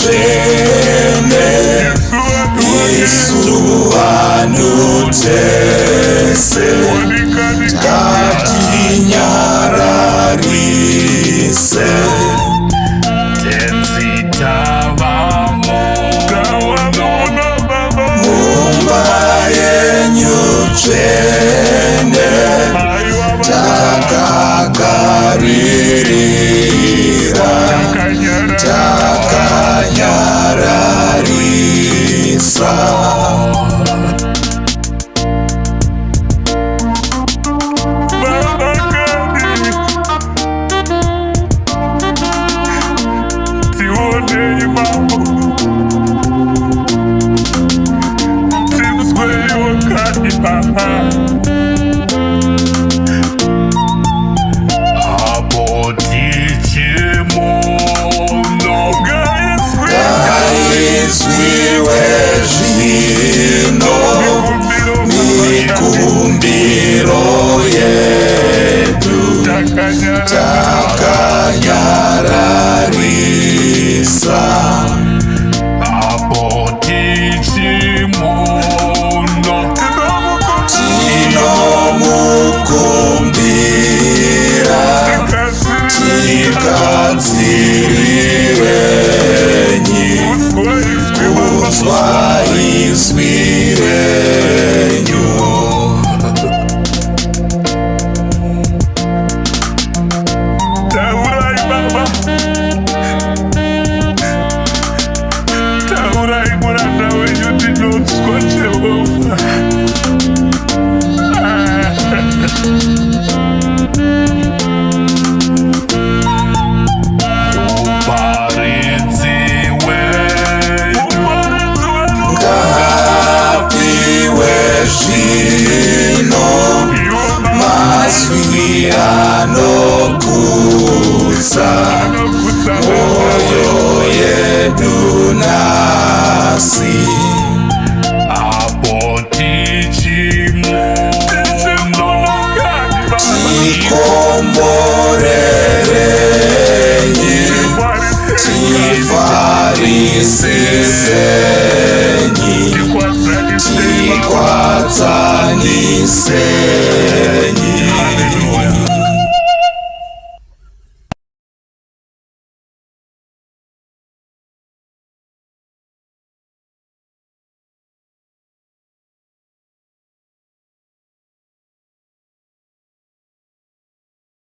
tsvene isu vanutese ngatinyararise mumba yenyu tsvene takagaririra takanyararisa Gaizwiwe zvino mikumbiro yedu takanyararisa tinomukumbira tikadzirirenyi kunzwa izwi renyu taurai baba taurai muranda wenyu ndinonzwa Jehovha zvino mazwi anogutsa mwoyo yedu nasi tikomborerenyi tifarisireni tikwadzanisenyi